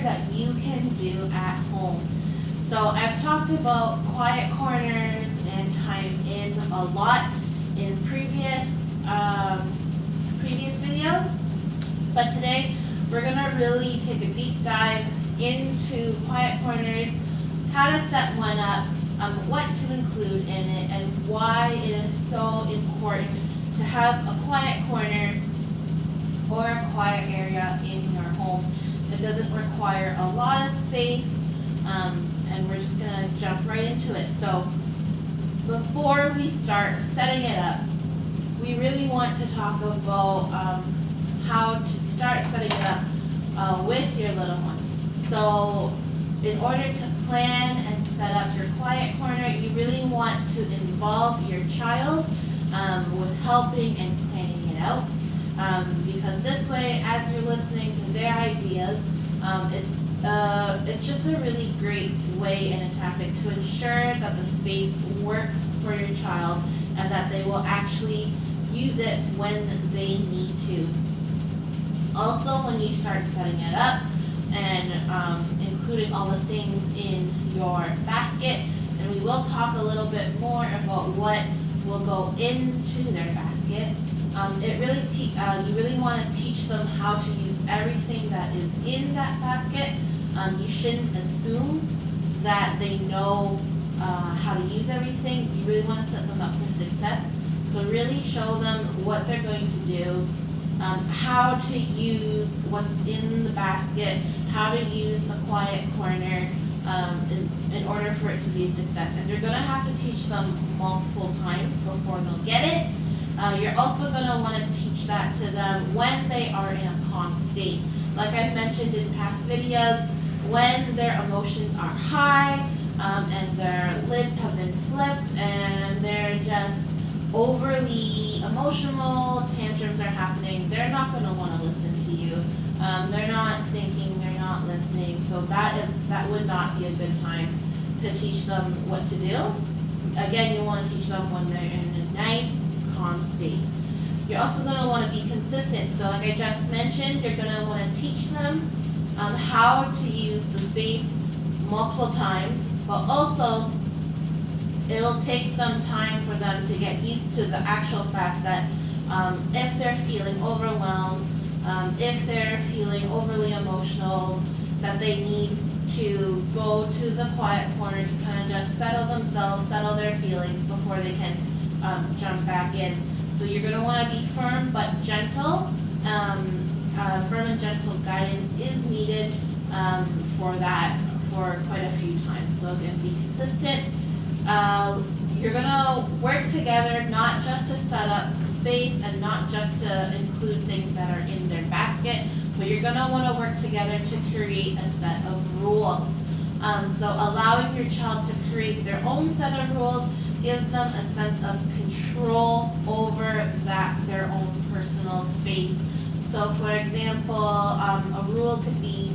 that you can do at home. So I've talked about quiet corners and time in a lot in previous videos, but today we're gonna really take a deep dive into quiet corners, how to set one up, what to include in it, and why it is so important to have a quiet corner or a quiet area in your home. It doesn't require a lot of space, and we're just gonna jump right into it. So before we start setting it up, we really want to talk about how to start setting it up with your little one. So in order to plan and set up your quiet corner, you really want to involve your child with helping and planning it out. Because this way, as you're listening to their ideas, it's just a really great way and a tactic to ensure that the space works for your child and that they will actually use it when they need to. Also, when you start setting it up and including all the things in your basket, and we will talk a little bit more about what will go into their basket. You really want to teach them how to use everything that is in that basket. You shouldn't assume that they know how to use everything. You really want to set them up for success. So really show them what they're going to do, how to use what's in the basket, how to use the quiet corner in order for it to be a success. And you're going to have to teach them multiple times before they'll get it. You're also going to want to teach that to them when they are in a calm state. Like I've mentioned in past videos, when their emotions are high and their lids have been flipped and they're just overly emotional, tantrums are happening, they're not going to want to listen to you. They're not thinking, they're not listening, so that would not be a good time to teach them what to do. Again, you want to teach them when they're in a nice, calm state. You're also going to want to be consistent. So like I just mentioned, you're going to want to teach them how to use the space multiple times, but also it'll take some time for them to get used to the actual fact that if they're feeling overwhelmed, if they're feeling overly emotional, that they need to go to the quiet corner to kind of just settle themselves, settle their feelings before they can jump back in. So you're going to want to be firm but gentle. Firm and gentle guidance is needed for that for quite a few times. So again, be consistent. You're going to work together not just to set up the space and not just to include things that are in their basket, but you're going to want to work together to create a set of rules. So allowing your child to create their own set of rules gives them a sense of control over their own personal space. So for example, a rule could be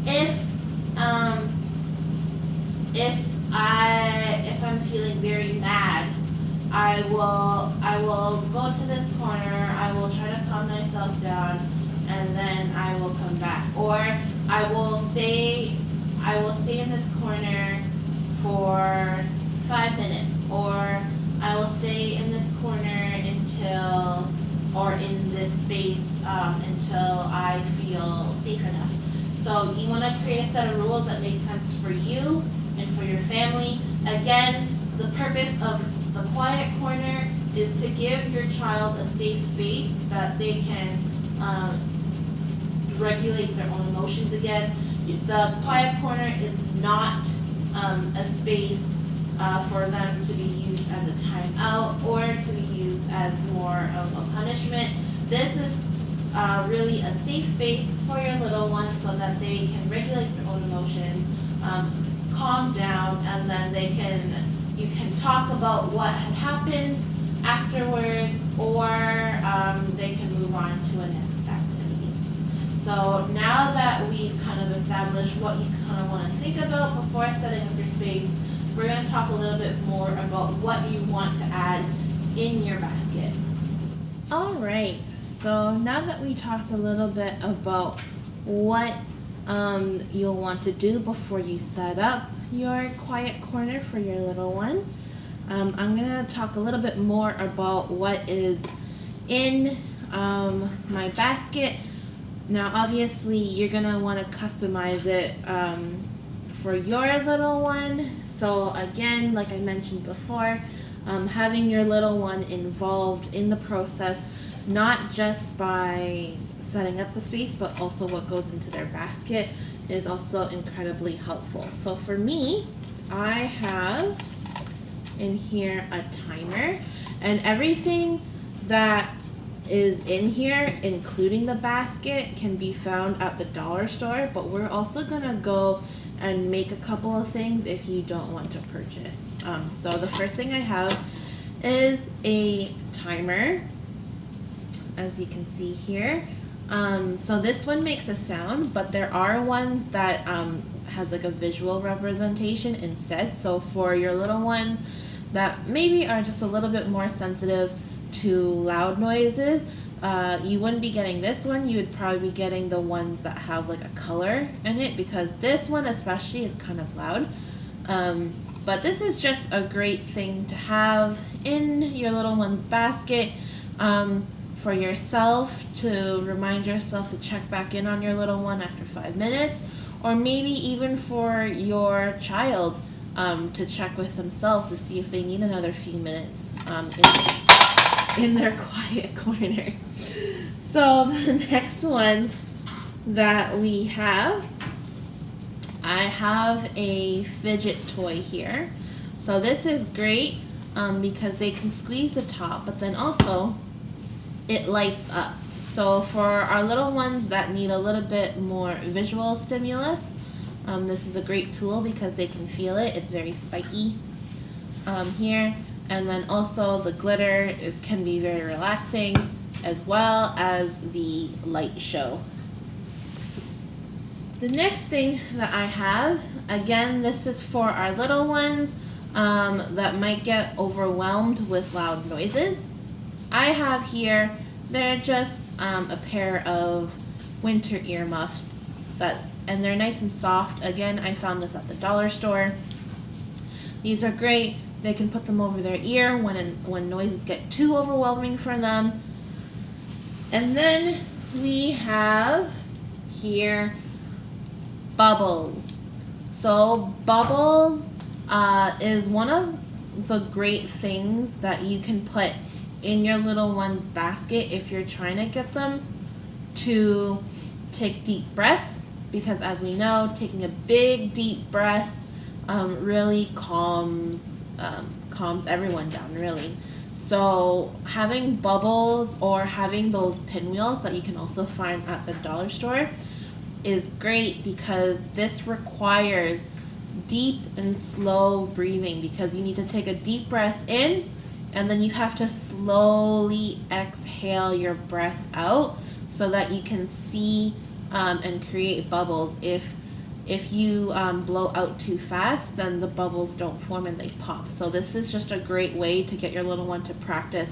if I'm feeling very mad, I will go to this corner, I will try to calm myself down, and then I will come back. Or I will stay in this corner for 5 minutes, or I will stay in this corner or in this space until I feel safe enough. So you want to create a set of rules that make sense for you and for your family. Again, the purpose of the quiet corner is to give your child a safe space that they can regulate their own emotions again. The quiet corner is not a space for them to be used as a timeout or to be used as more of a punishment. This is really a safe space for your little one so that they can regulate their own emotions, calm down, and then you can talk about what had happened afterwards, or they can move on to a next activity. So now that we've kind of established what you kind of want to think about before setting up your space, we're going to talk a little bit more about what you want to add in your basket. All right, so now that we talked a little bit about what you'll want to do before you set up your quiet corner for your little one. I'm going to talk a little bit more about what is in my basket. Now obviously you're going to want to customize it for your little one. So again, like I mentioned before, having your little one involved in the process, not just by setting up the space, but also what goes into their basket, is also incredibly helpful. So for me, I have in here a timer, and everything that is in here, including the basket, can be found at the dollar store, but we're also gonna go and make a couple of things if you don't want to purchase. So the first thing I have is a timer, as you can see here. So this one makes a sound, but there are ones that has like a visual representation instead. So for your little ones that maybe are just a little bit more sensitive to loud noises, you wouldn't be getting this one. You would probably be getting the ones that have like a color in it, because this one especially is kind of loud. But this is just a great thing to have in your little one's basket, for yourself, to remind yourself to check back in on your little one after 5 minutes, or maybe even for your child to check with themselves to see if they need another few minutes in their quiet corner. So the next one that we have, I have a fidget toy here. So this is great because they can squeeze the top, but then also it lights up. So for our little ones that need a little bit more visual stimulus, this is a great tool because they can feel it. It's very spiky here. And then also the glitter can be very relaxing, as well as the light show. The next thing that I have, again, this is for our little ones that might get overwhelmed with loud noises. I have here, they're just a pair of winter earmuffs, and they're nice and soft. Again, I found this at the dollar store. These are great. They can put them over their ear when noises get too overwhelming for them. And then we have here bubbles. So bubbles is one of the great things that you can put in your little one's basket if you're trying to get them to take deep breaths, because as we know, taking a big deep breath really calms everyone down, really. So having bubbles or having those pinwheels that you can also find at the dollar store is great, because this requires deep and slow breathing, because you need to take a deep breath in and then you have to slowly exhale your breath out so that you can see and create bubbles. If you blow out too fast, then the bubbles don't form and they pop. So this is just a great way to get your little one to practice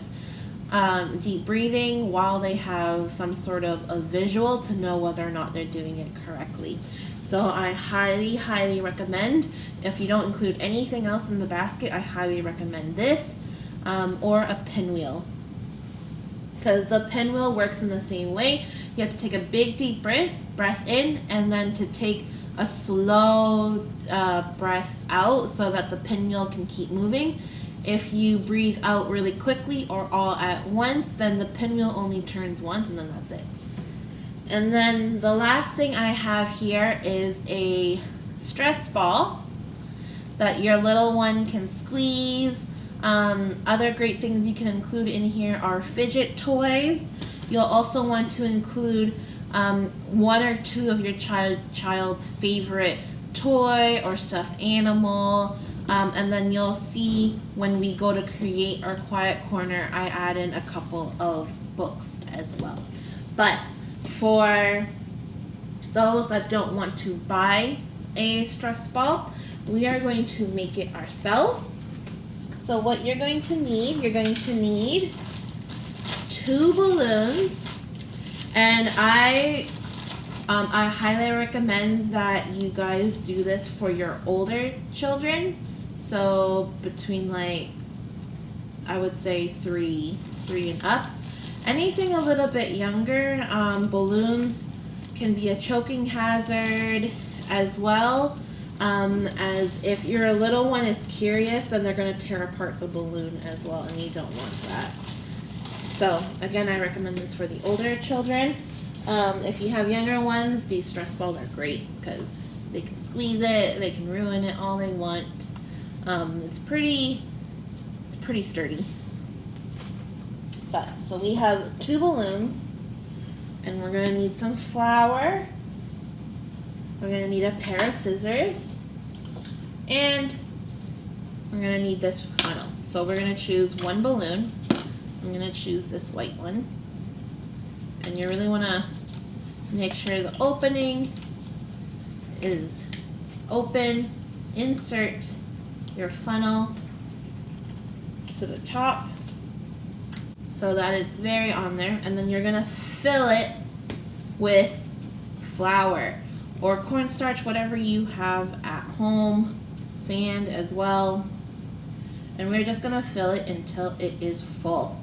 deep breathing while they have some sort of a visual to know whether or not they're doing it correctly. So I highly, highly recommend, if you don't include anything else in the basket, I highly recommend this or a pinwheel. Because the pinwheel works in the same way. You have to take a big deep breath in, and then to take a slow breath out so that the pinwheel can keep moving. If you breathe out really quickly or all at once, then the pinwheel only turns once and then that's it. And then the last thing I have here is a stress ball that your little one can squeeze. Other great things you can include in here are fidget toys. You'll also want to include one or two of your child's favorite toy or stuffed animal, and then you'll see when we go to create our quiet corner, I add in a couple of books as well. But for those that don't want to buy a stress ball, we are going to make it ourselves. So what you're going to need 2 balloons, and I I highly recommend that you guys do this for your older children. So between like, I would say three and up. Anything a little bit younger, balloons can be a choking hazard as well. As if your little one is curious, then they're going to tear apart the balloon as well, and you don't want that. So again, I recommend this for the older children. If you have younger ones, these stress balls are great because they can squeeze it, they can ruin it all they want. It's pretty sturdy. But so we have 2 balloons, and we're gonna need some flour. We're gonna need a pair of scissors, and we're gonna need this funnel. So we're gonna choose one balloon. I'm gonna choose this white one, and you really wanna make sure the opening is open. Insert your funnel to the top so that it's very on there, and then you're gonna fill it with flour or cornstarch, whatever you have at home, sand as well, and we're just gonna fill it until it is full.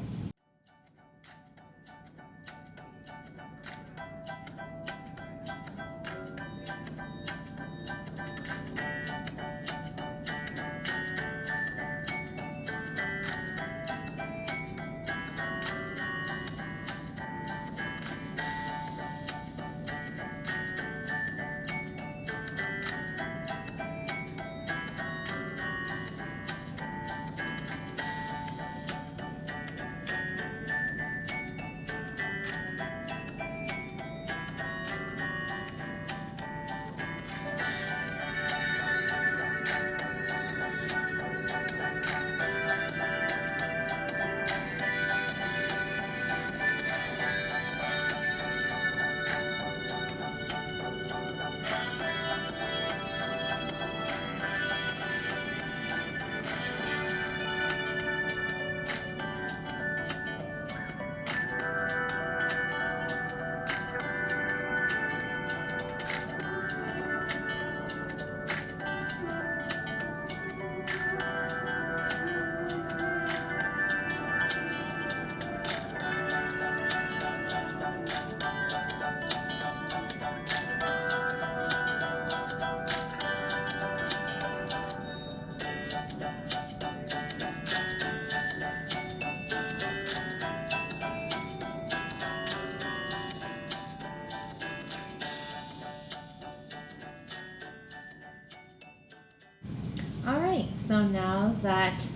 Alright, so now that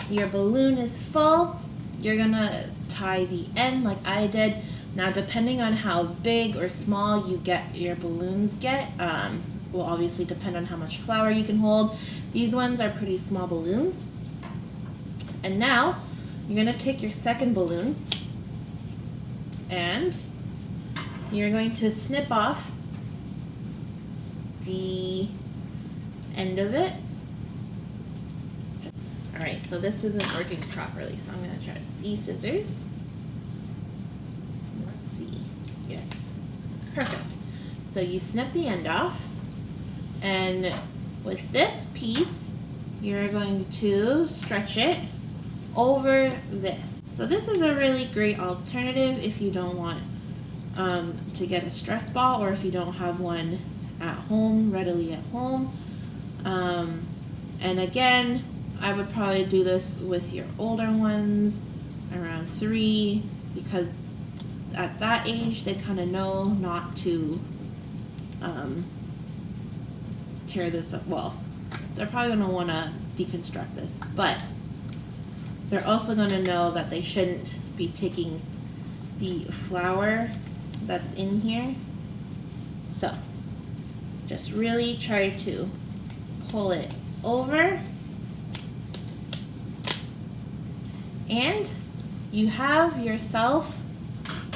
your balloon is full, you're gonna tie the end like I did. Now depending on how big or small your balloons get, will obviously depend on how much flour you can hold. These ones are pretty small balloons. And now you're gonna take your second balloon and you're going to snip off the end of it. Alright, so this isn't working properly, so I'm going to try these scissors. Let's see. Yes. Perfect. So you snip the end off, and with this piece, you're going to stretch it over this. So this is a really great alternative if you don't want to get a stress ball, or if you don't have one at home, readily at home. And again, I would probably do this with your older ones, around 3, because at that age they kind of know not to tear this up. Well, they're probably going to want to deconstruct this, but they're also going to know that they shouldn't be taking the flour that's in here. So just really try to pull it over, and you have yourself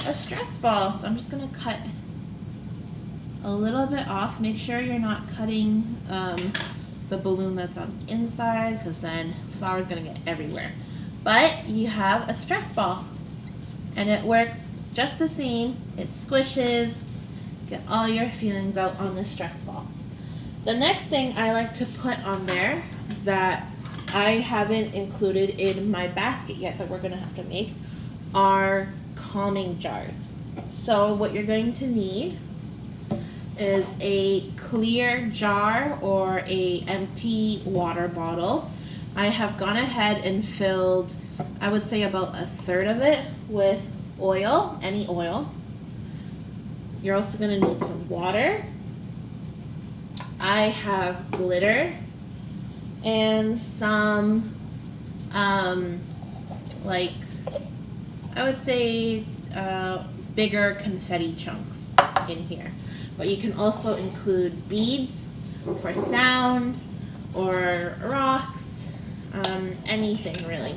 a stress ball. So I'm just going to cut a little bit off. Make sure you're not cutting the balloon that's on the inside, because then flour is going to get everywhere. But you have a stress ball, and it works just the same. It squishes, Get all your feelings out on this stress ball. The next thing I like to put on there that I haven't included in my basket yet that we're going to have to make are calming jars. So what you're going to need is a clear jar or a empty water bottle. I have gone ahead and filled, I would say about a third of it with oil, any oil. You're also going to need some water. I have glitter and some like I would say bigger confetti chunks in here. But you can also include beads for sound or rocks, anything really.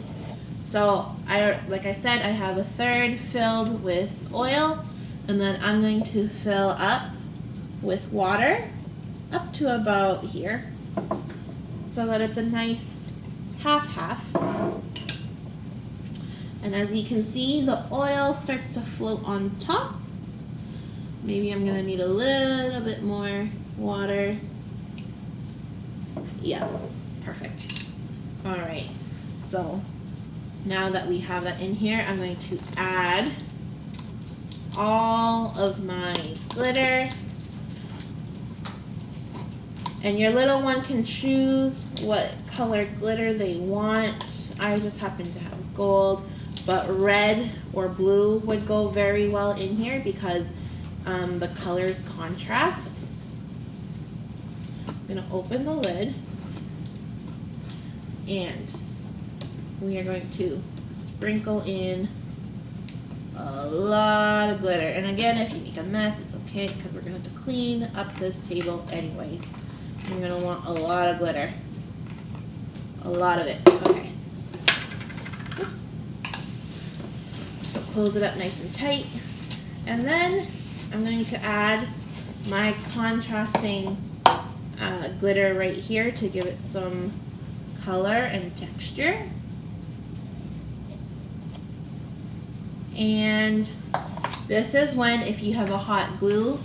So like I said, I have a third filled with oil, and then I'm going to fill up with water up to about here so that it's a nice half-half. And as you can see, the oil starts to float on top. Maybe I'm gonna need a little bit more water. Yeah, perfect. All right, so now that we have that in here, I'm going to add all of my glitter. And your little one can choose what color glitter they want. I just happen to have gold, but red or blue would go very well in here because the colors contrast. I'm gonna open the lid and we are going to sprinkle in a lot of glitter. And again, if you make a mess, it's okay because we're going to clean up this table anyways. You're going to want a lot of glitter. A lot of it. Okay. Oops. So close it up nice and tight. And then I'm going to add my contrasting glitter right here to give it some color and texture. And this is when, if you have a hot glue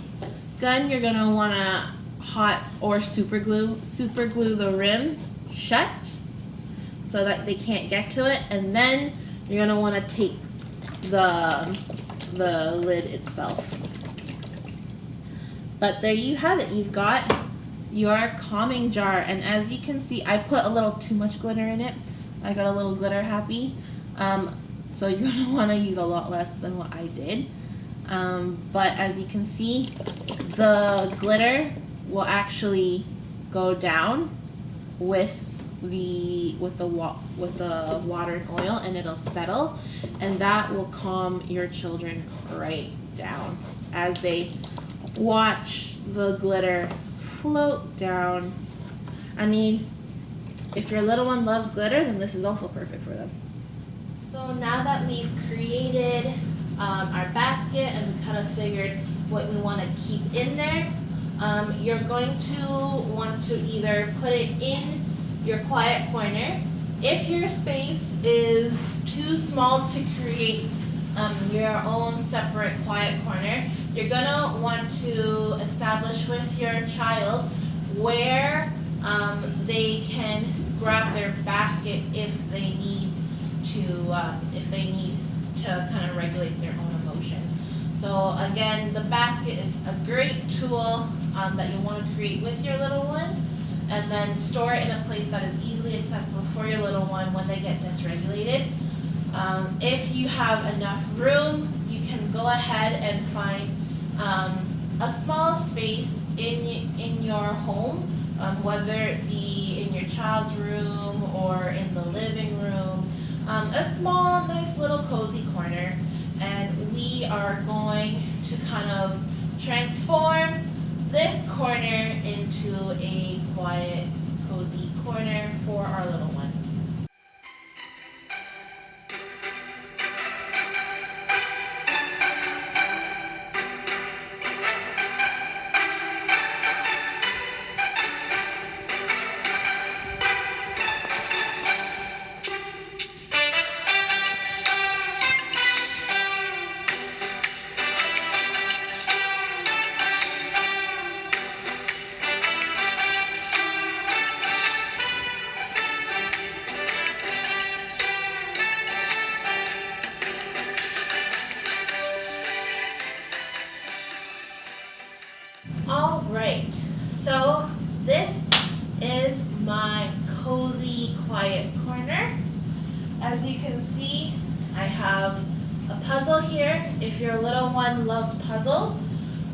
gun, you're going to want to hot or super glue the rim shut so that they can't get to it, and then you're going to want to tape the lid itself. But there you have it. You've got your calming jar, and as you can see, I put a little too much glitter in it. I got a little glitter happy. So you're going to want to use a lot less than what I did. But as you can see, the glitter will actually go down with the water and oil, and it'll settle, and that will calm your children right down as they watch the glitter float down. I mean, if your little one loves glitter, then this is also perfect for them. So now that we've created our basket and we kind of figured what we want to keep in there, you're going to want to either put it in your quiet corner. If your space is too small to create your own separate quiet corner, you're going to want to establish with your child where they can grab their basket if they need to kind of regulate their own emotions. So again, the basket is a great tool that you'll want to create with your little one, and then store it in a place that is easily accessible for your little one when they get dysregulated. If you have enough room, you can go ahead and find a small space in your home, whether it be in your child's room or in the living room, a small, nice little cozy corner. And we are going to kind of transform this corner into a quiet, cozy corner for our little one. here, if your little one loves puzzles,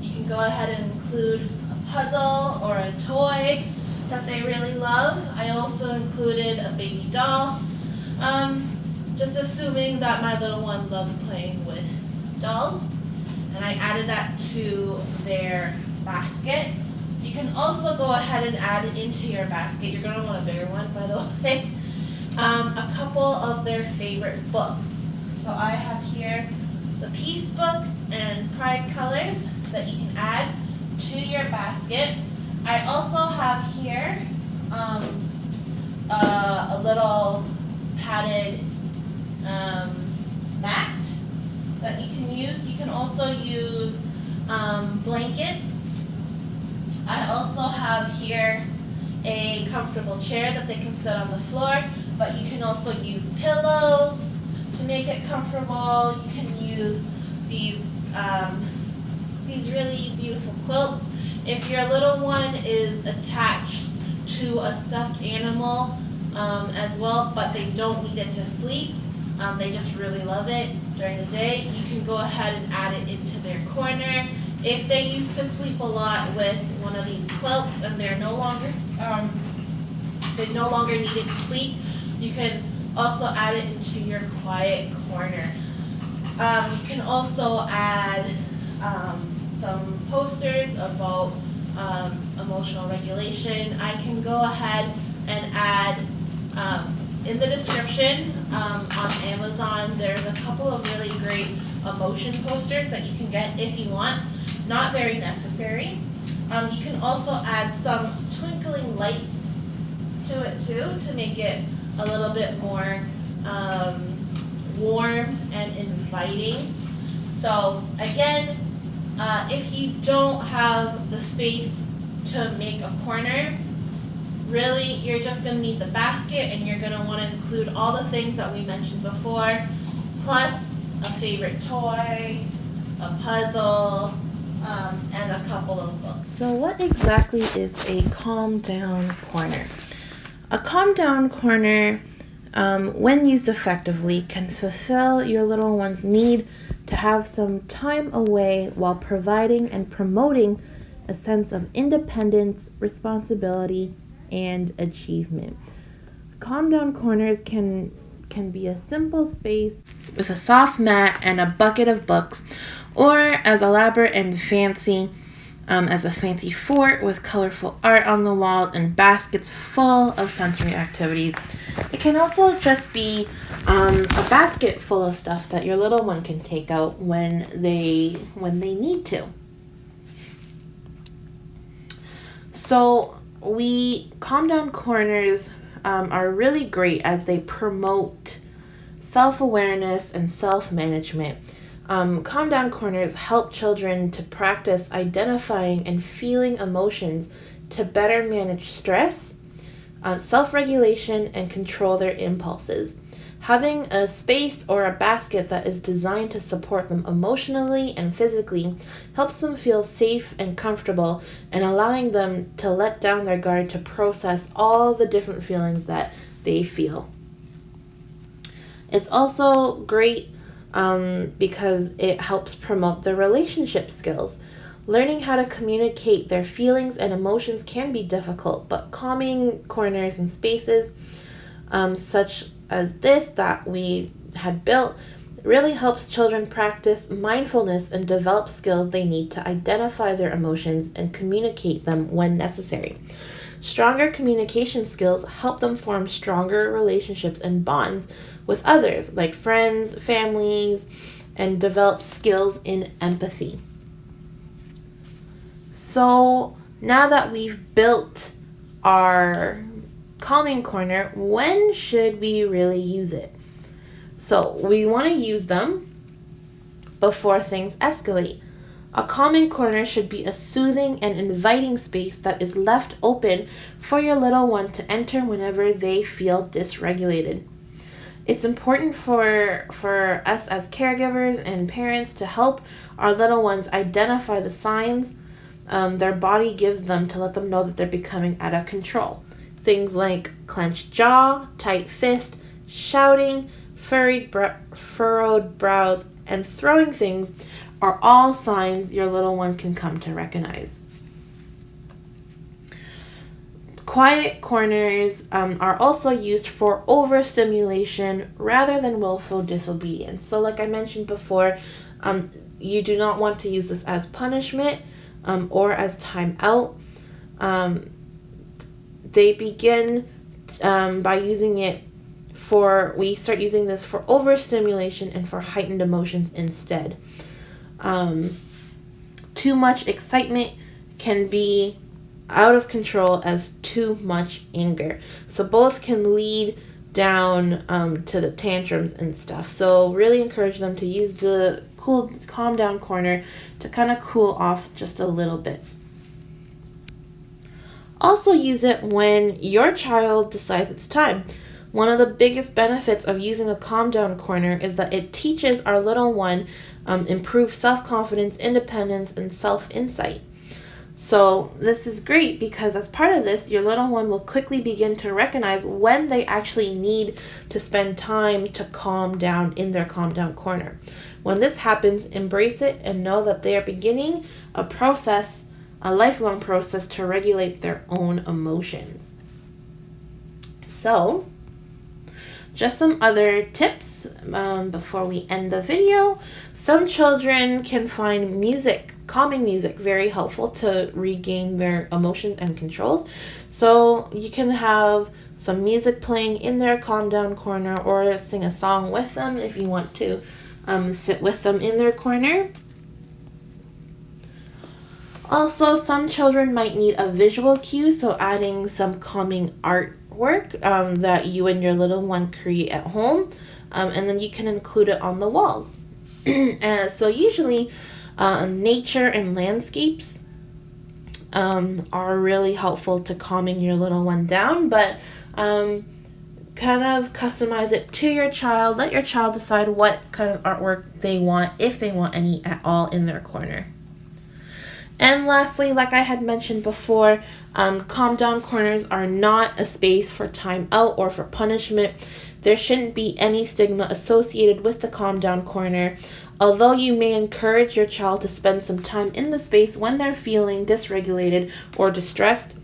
you can go ahead and include a puzzle or a toy that they really love. I also included a baby doll, just assuming that my little one loves playing with dolls. And I added that to their basket. You can also go ahead and add it into your basket. You're going to want a bigger one, by the way. A couple of their favorite books. So I have here the Peace Book and Pride Colors that you can add to your basket. I also have here a little padded mat that you can use. You can also use blankets. I also have here a comfortable chair that they can sit on the floor, but you can also use pillows to make it comfortable. You can use these really beautiful quilts. If your little one is attached to a stuffed animal as well, but they don't need it to sleep, they just really love it during the day, you can go ahead and add it into their corner. If they used to sleep a lot with one of these quilts and they're no longer needed to sleep, you can also add it into your quiet corner. You can also add some posters about emotional regulation. I can go ahead and add in the description on Amazon, there's a couple of really great emotion posters that you can get if you want. Not very necessary. You can also add some twinkling lights to it too to make it a little bit more warm and inviting. So again, if you don't have the space to make a corner, really you're just going to need the basket, and you're going to want to include all the things that we mentioned before, plus a favorite toy, a puzzle, and a couple of books. So what exactly is a calm down corner? A calm down corner, when used effectively, can fulfill your little one's need to have some time away while providing and promoting a sense of independence, responsibility, and achievement. Calm down corners can be a simple space with a soft mat and a bucket of books, or as elaborate and fancy as a fancy fort with colorful art on the walls and baskets full of sensory activities. It can also just be a basket full of stuff that your little one can take out when they need to. So calm down corners are really great as they promote self-awareness and self-management. Calm down corners help children to practice identifying and feeling emotions to better manage stress, self-regulation, and control their impulses. Having a space or a basket that is designed to support them emotionally and physically helps them feel safe and comfortable, and allowing them to let down their guard to process all the different feelings that they feel. It's also great because it helps promote their relationship skills. Learning how to communicate their feelings and emotions can be difficult, but calming corners and spaces such as this that we had built really helps children practice mindfulness and develop skills they need to identify their emotions and communicate them when necessary. Stronger communication skills help them form stronger relationships and bonds with others, like friends, families, and develop skills in empathy. So now that we've built our calming corner, when should we really use it? So we want to use them before things escalate. A calming corner should be a soothing and inviting space that is left open for your little one to enter whenever they feel dysregulated. It's important for us as caregivers and parents to help our little ones identify the signs their body gives them to let them know that they're becoming out of control. Things like clenched jaw, tight fist, shouting, furrowed brows, and throwing things are all signs your little one can come to recognize. Quiet corners are also used for overstimulation rather than willful disobedience. So like I mentioned before, you do not want to use this as punishment or as time out. They begin by using it we start using this for overstimulation and for heightened emotions instead. Too much excitement can be out of control as too much anger. So both can lead down to the tantrums and stuff. So really encourage them to use the calm down corner to kind of cool off just a little bit. Also use it when your child decides it's time. One of the biggest benefits of using a calm down corner is that it teaches our little one improved self-confidence, independence, and self-insight. So this is great because as part of this, your little one will quickly begin to recognize when they actually need to spend time to calm down in their calm down corner. When this happens, embrace it and know that they are beginning a lifelong process to regulate their own emotions. So, just some other tips before we end the video. Some children can find calming music, very helpful to regain their emotions and controls. So you can have some music playing in their calm down corner or sing a song with them if you want to sit with them in their corner. Also, some children might need a visual cue, so adding some calming artwork that you and your little one create at home, and then you can include it on the walls. So usually nature and landscapes are really helpful to calming your little one down, but kind of customize it to your child. Let your child decide what kind of artwork they want, if they want any at all in their corner. And lastly, like I had mentioned before, calm down corners are not a space for time out or for punishment. There shouldn't be any stigma associated with the calm down corner. Although you may encourage your child to spend some time in the space when they're feeling dysregulated or distressed,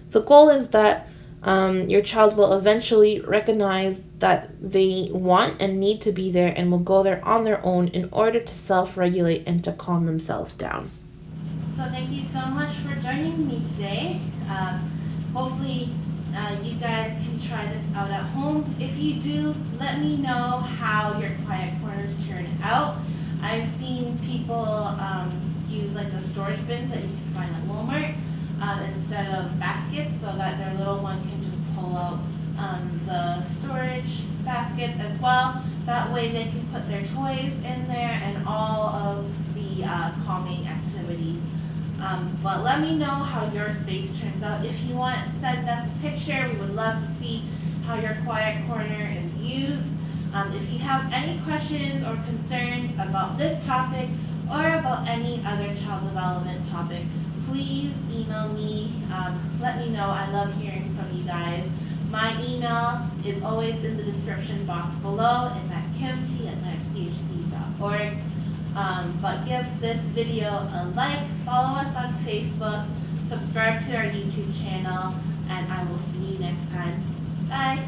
the goal is that your child will eventually recognize that they want and need to be there and will go there on their own in order to self-regulate and to calm themselves down. So thank you so much for joining me today. Hopefully you guys can try this out at home. If you do, let me know how your quiet corners turn out. I've seen people use like the storage bins that you can find at Walmart instead of baskets, so that their little one can just pull out the storage baskets as well. That way they can put their toys in there and all of the calming activities. But let me know how your space turns out. If you want, send us a picture. We would love to see how your quiet corner is used. If you have any questions or concerns about this topic or about any other child development topic, please email me. Let me know. I love hearing from you guys. My email is always in the description box below. It's at kimt@chc.org. But give this video a like, follow us on Facebook, subscribe to our YouTube channel, and I will see you next time. Bye.